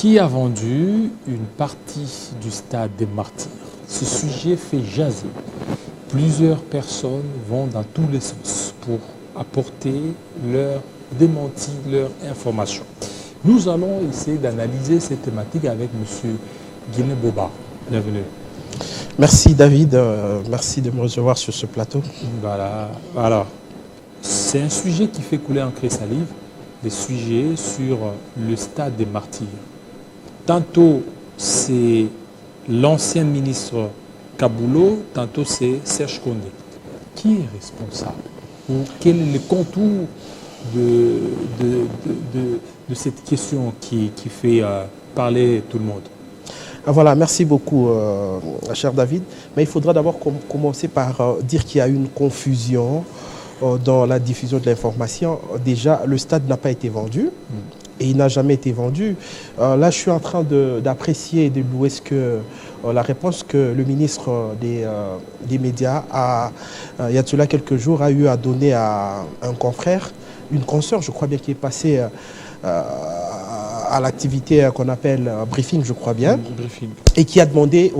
Qui a vendu une partie du stade des Martyrs? Ce sujet fait jaser. Plusieurs personnes vont dans tous les sens pour apporter leur démenti, leur information. Nous allons essayer d'analyser cette thématique avec M. Guiné Boba. Bienvenue. Merci David, merci de me recevoir sur ce plateau. Voilà. Alors, c'est un sujet qui fait couler encre et salive, des sujets sur le stade des Martyrs. Tantôt, c'est l'ancien ministre Kaboulou, tantôt c'est Serge Kondé. Qui est responsable? Ou quel est le contour de cette question qui fait parler tout le monde? Voilà, merci beaucoup, cher David. Mais il faudra d'abord commencer par dire qu'il y a une confusion dans la diffusion de l'information. Déjà, le stade n'a pas été vendu. Et il n'a jamais été vendu. Là, je suis en train d'apprécier et de louer la réponse que le ministre des médias, il y a de cela quelques jours, a eu à donner à un confrère, une consoeur, je crois bien, qui est passée à l'activité qu'on appelle briefing, je crois bien, et qui a demandé,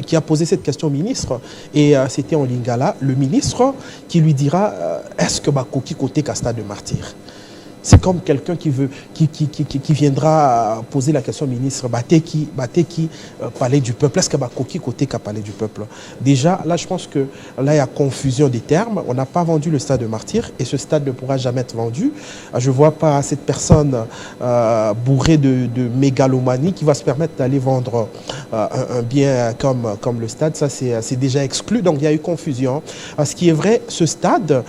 qui a posé cette question au ministre, et c'était en lingala, le ministre qui lui dira est-ce que Bakoki côté Casta de Martyr? C'est comme quelqu'un qui viendra poser la question au ministre Bateki, palais du peuple. Est-ce que Bakoki côté qu'a palais du peuple? Déjà, là, je pense que là, il y a confusion des termes. On n'a pas vendu le stade de Martyr et ce stade ne pourra jamais être vendu. Je ne vois pas cette personne bourrée de mégalomanie qui va se permettre d'aller vendre un bien comme le stade. Ça, c'est déjà exclu. Donc, il y a eu confusion. Ce qui est vrai, ce stade,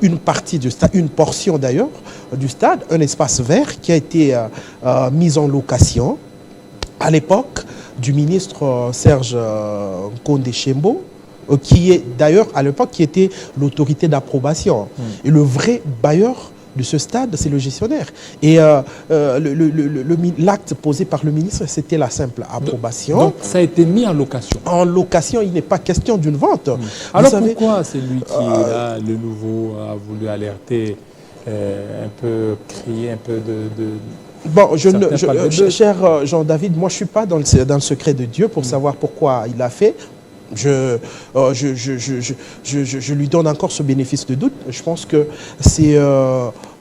une partie du stade, une portion d'ailleurs, du stade, un espace vert qui a été mis en location à l'époque du ministre Serge Kondé Chembo, qui est d'ailleurs à l'époque qui était l'autorité d'approbation. Et le vrai bailleur de ce stade, c'est le gestionnaire. Et l'acte posé par le ministre, c'était la simple approbation. Donc ça a été mis en location. En location, il n'est pas question d'une vente. Alors pourquoi c'est lui qui, là, le nouveau, a voulu alerter, un peu crier, un peu de... Bon, cher Jean-David, moi je ne suis pas dans le secret de Dieu pour savoir pourquoi il l'a fait. Je lui donne encore ce bénéfice de doute. Je pense que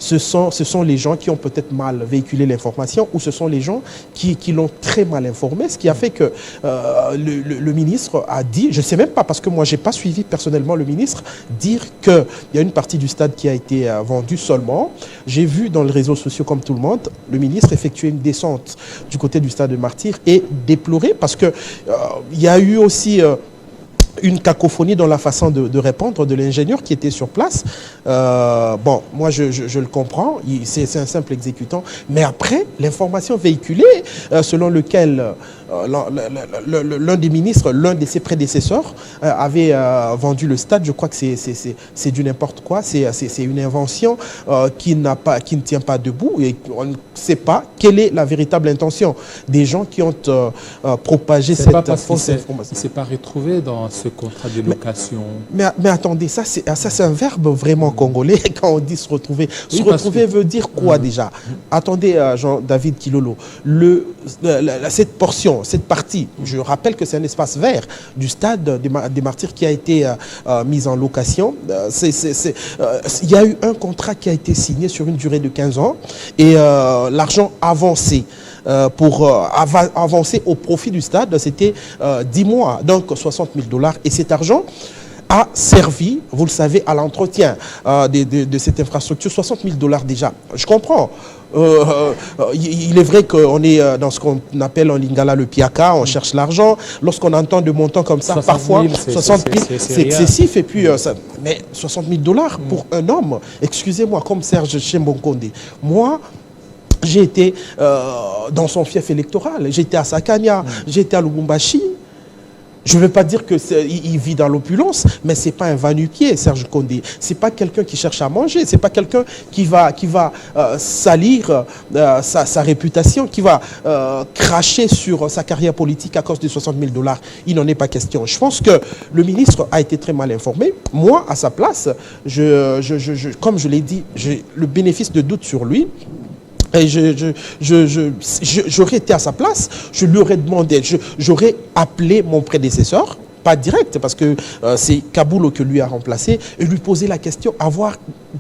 ce sont les gens qui ont peut-être mal véhiculé l'information ou ce sont les gens qui l'ont très mal informé, ce qui a fait que le ministre a dit, je ne sais même pas parce que moi je n'ai pas suivi personnellement le ministre, dire qu'il y a une partie du stade qui a été vendue seulement. J'ai vu dans les réseaux sociaux comme tout le monde, le ministre effectuer une descente du côté du stade de Martyr et déplorer parce qu'il y a eu aussi... une cacophonie dans la façon de répondre de l'ingénieur qui était sur place. Bon, moi, je le comprends. C'est un simple exécutant. Mais après, l'information véhiculée, selon lequel l'un des ministres, l'un de ses prédécesseurs, avait vendu le stade, je crois que c'est du n'importe quoi. C'est une invention qui ne tient pas debout. Et on ne sait pas quelle est la véritable intention des gens qui ont propagé cette fausse information. Il ne s'est pas retrouvé dans ce contrat de location. Mais attendez, ça c'est un verbe vraiment congolais quand on dit se retrouver. Oui, se retrouver veut dire quoi déjà? Attendez, Jean-David Kilolo, cette portion, cette partie, je rappelle que c'est un espace vert du stade des Martyrs qui a été mis en location. Il y a eu un contrat qui a été signé sur une durée de 15 ans et l'argent avancé. Pour avancer au profit du stade, c'était 10 mois, donc 60 000 $. Et cet argent a servi, vous le savez, à l'entretien de cette infrastructure, 60 000 $ déjà. Je comprends. Il est vrai qu'on est dans ce qu'on appelle en lingala le piaka, on cherche l'argent. Lorsqu'on entend de montants comme ça, parfois 60 000, c'est excessif. Et puis, mais 60 000 $ pour un homme, excusez-moi, comme Serge Chembo Kondé. Moi, j'ai été dans son fief électoral, j'étais à Sakania, j'étais à Lubumbashi. Je ne veux pas dire qu'il vit dans l'opulence, mais ce n'est pas un va-nu-pied, Serge Kondé. Ce n'est pas quelqu'un qui cherche à manger, ce n'est pas quelqu'un qui va salir sa réputation, qui va cracher sur sa carrière politique à cause de 60 000 $. Il n'en est pas question. Je pense que le ministre a été très mal informé. Moi, à sa place, comme je l'ai dit, j'ai le bénéfice de doute sur lui. Et j'aurais été à sa place, je lui aurais demandé, j'aurais appelé mon prédécesseur, pas direct, parce que c'est Kaboul qui lui a remplacé, et lui poser la question, avoir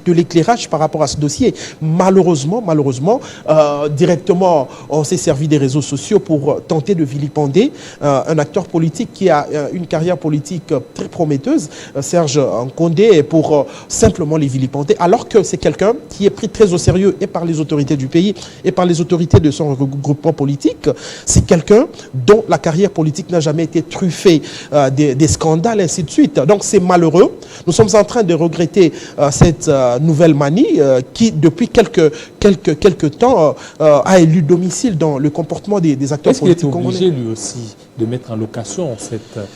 de l'éclairage par rapport à ce dossier. Malheureusement, directement, on s'est servi des réseaux sociaux pour tenter de vilipender un acteur politique qui a une carrière politique très prometteuse, Serge Nkondé, pour simplement les vilipender, alors que c'est quelqu'un qui est pris très au sérieux et par les autorités du pays et par les autorités de son regroupement politique. C'est quelqu'un dont la carrière politique n'a jamais été truffée des scandales, ainsi de suite. Donc c'est malheureux. Nous sommes en train de regretter cette nouvelle manie qui, depuis quelques temps, a élu domicile dans le comportement des acteurs politiques congolais. Est-ce qu'il est obligé, lui aussi, de mettre en location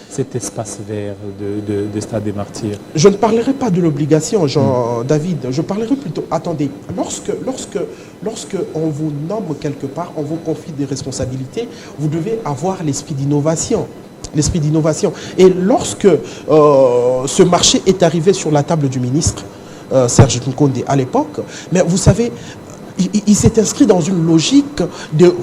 cet espace vert de Stade des Martyrs? Je ne parlerai pas de l'obligation, Jean-David. Je parlerai plutôt, attendez, lorsque on vous nomme quelque part, on vous confie des responsabilités, vous devez avoir l'esprit d'innovation. L'esprit d'innovation. Et lorsque ce marché est arrivé sur la table du ministre, Serge Nkondé, à l'époque, mais vous savez, il s'est inscrit dans une logique de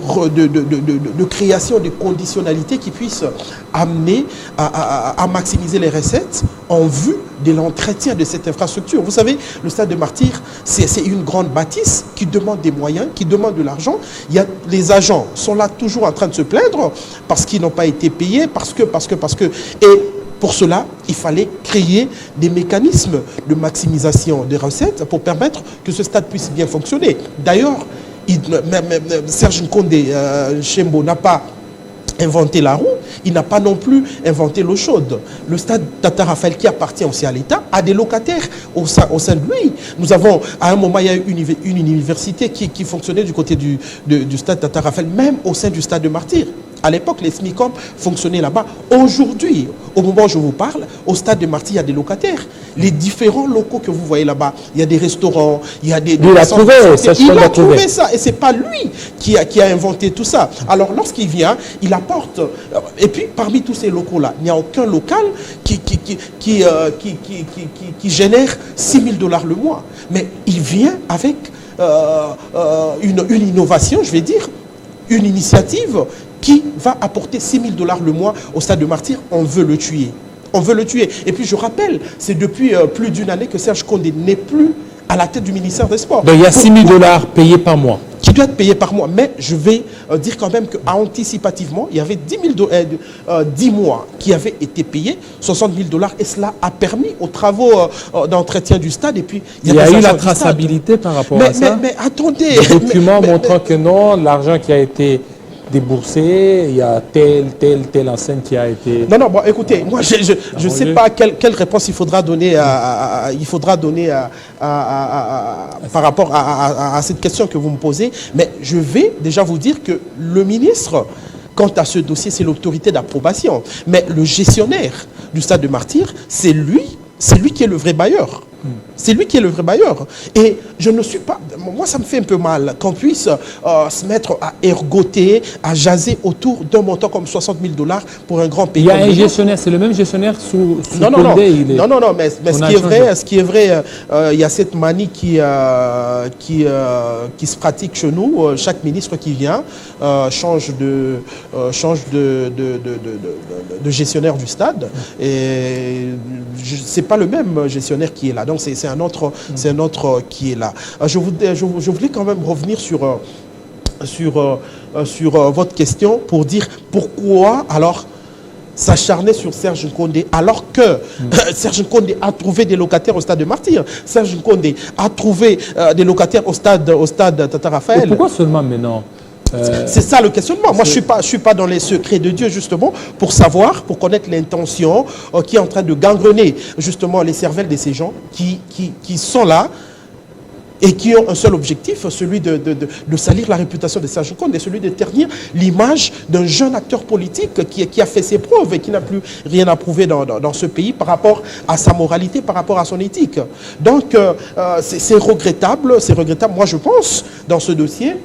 création de conditionnalités qui puissent amener à maximiser les recettes en vue de l'entretien de cette infrastructure. Vous savez, le Stade de Martyrs, c'est une grande bâtisse qui demande des moyens, qui demande de l'argent. Les agents sont là toujours en train de se plaindre parce qu'ils n'ont pas été payés, parce que. Et pour cela, il fallait créer des mécanismes de maximisation des recettes pour permettre que ce stade puisse bien fonctionner. D'ailleurs, Serge Nkondé Chembo n'a pas inventé la roue, il n'a pas non plus inventé l'eau chaude. Le stade Tata Raphaël, qui appartient aussi à l'État, a des locataires au sein de lui. Nous avons, à un moment, il y a eu une université qui fonctionnait du côté du stade Tata Raphaël, même au sein du stade de Martyrs. À l'époque, les SMICOM fonctionnaient là-bas. Aujourd'hui, au moment où je vous parle, au stade de Martyrs, il y a des locataires. Les différents locaux que vous voyez là-bas, il y a des restaurants, il y a des... Il a trouvé ça. Et ce n'est pas lui qui a inventé tout ça. Alors, lorsqu'il vient, il apporte... Et puis, parmi tous ces locaux-là, il n'y a aucun local qui génère 6 000 $ le mois. Mais il vient avec une innovation, je vais dire, une initiative qui va apporter 6 000 $ le mois au stade de Martyrs. On veut le tuer. On veut le tuer. Et puis je rappelle, c'est depuis plus d'une année que Serge Nkondé n'est plus à la tête du ministère des Sports. Donc il y a 6 000 $ payés par mois. Qui doit être payé par mois. Mais je vais dire quand même qu'anticipativement, il y avait 10 mois qui avaient été payés, 60 000 $, et cela a permis aux travaux d'entretien du stade. Et puis, il y a eu la traçabilité par rapport à ça. Mais attendez. Des documents montrant que non, l'argent qui a été déboursé, il y a telle enseigne qui a été... Non, bon, écoutez, moi, je ne sais pas quelle réponse il faudra donner, par rapport à cette question que vous me posez, mais je vais déjà vous dire que le ministre, quant à ce dossier, c'est l'autorité d'approbation. Mais le gestionnaire du stade de Martyrs, c'est lui qui est le vrai bailleur. C'est lui qui est le vrai bailleur. Et je ne suis pas... Moi, ça me fait un peu mal qu'on puisse se mettre à ergoter, à jaser autour d'un montant comme 60 000 $ pour un grand pays. Il y a un gestionnaire, c'est le même gestionnaire sous Non, mais ce qui est vrai, il y a cette manie qui se pratique chez nous. Chaque ministre qui vient change de gestionnaire du stade. Et c'est pas le même gestionnaire qui est là. Donc c'est un autre qui est là. Je voulais quand même revenir sur votre question pour dire pourquoi alors s'acharner sur Serge Nkondé alors que Serge Nkondé a trouvé des locataires au stade de Martyrs. Serge Nkondé a trouvé des locataires au stade Tata Raphaël. Et pourquoi seulement maintenant? C'est ça le questionnement. Moi, je suis pas dans les secrets de Dieu, justement, pour connaître l'intention qui est en train de gangrener, justement, les cervelles de ces gens qui sont là et qui ont un seul objectif, celui de salir la réputation de Serge Nkondé, celui de ternir l'image d'un jeune acteur politique qui a fait ses preuves et qui n'a plus rien à prouver dans ce pays par rapport à sa moralité, par rapport à son éthique. Donc, c'est regrettable. Moi, je pense, dans ce dossier,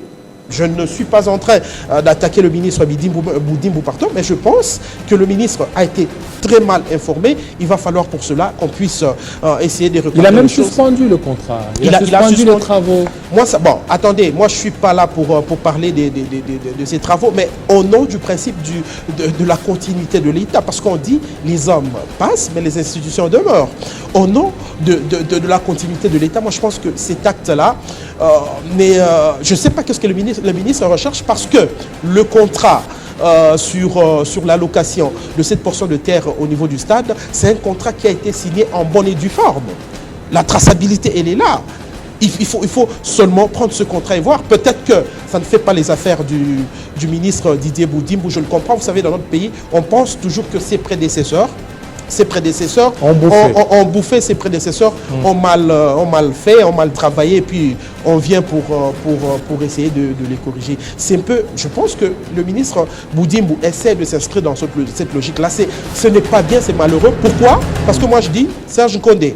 Je ne suis pas en train d'attaquer le ministre Boudim Bouparton, mais je pense que le ministre a été très mal informé. Il va falloir pour cela qu'on puisse essayer de reconnaître. Il a même suspendu le contrat. Il a suspendu les travaux. Moi, bon, attendez, moi je ne suis pas là pour parler de ces travaux, mais au nom du principe de la continuité de l'État, parce qu'on dit les hommes passent, mais les institutions demeurent. Au nom de la continuité de l'État, moi je pense que cet acte-là, je ne sais pas qu'est-ce que le ministre recherche, parce que le contrat sur l'allocation de cette portion de terre au niveau du stade, c'est un contrat qui a été signé en bonne et due forme. La traçabilité, elle est là. Il faut seulement prendre ce contrat et voir. Peut-être que ça ne fait pas les affaires du ministre Didier Boudim, où je le comprends. Vous savez, dans notre pays, on pense toujours que ses prédécesseurs ont bouffé, ses prédécesseurs ont mal fait, ont mal travaillé, et puis on vient pour essayer de les corriger. C'est un peu, je pense que le ministre Boudimbou essaie de s'inscrire dans cette logique-là. Ce n'est pas bien, c'est malheureux. Pourquoi? Parce que moi je dis, Serge Condé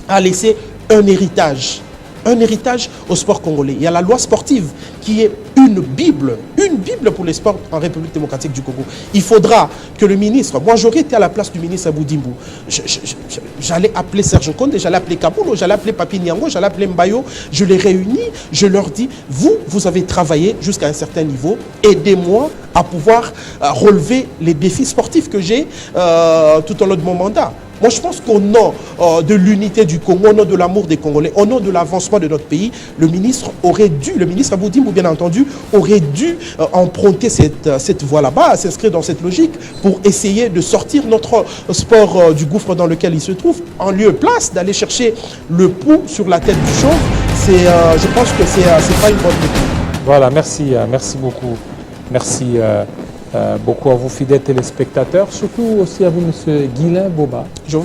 a laissé un héritage au sport congolais. Il y a la loi sportive qui est une Bible pour les sports en République démocratique du Congo. Il faudra que le ministre, moi j'aurais été à la place du ministre Boudimbou, j'allais appeler Serge Condé, j'allais appeler Kaboulo, j'allais appeler Papi Niango, j'allais appeler Mbayo, je les réunis, je leur dis, vous avez travaillé jusqu'à un certain niveau, aidez-moi à pouvoir relever les défis sportifs que j'ai tout au long de mon mandat. Moi, je pense qu'au nom de l'unité du Congo, au nom de l'amour des Congolais, au nom de l'avancement de notre pays, le ministre Boudimbou, bien entendu, aurait dû emprunter cette voie là-bas, s'inscrire dans cette logique pour essayer de sortir notre sport du gouffre dans lequel il se trouve, en lieu et place d'aller chercher le pouls sur la tête du chauve. Je pense que c'est pas une bonne technique. Voilà, merci beaucoup. Merci beaucoup à vous, fidèles téléspectateurs, surtout aussi à vous, M. Guilain Boba. Je vous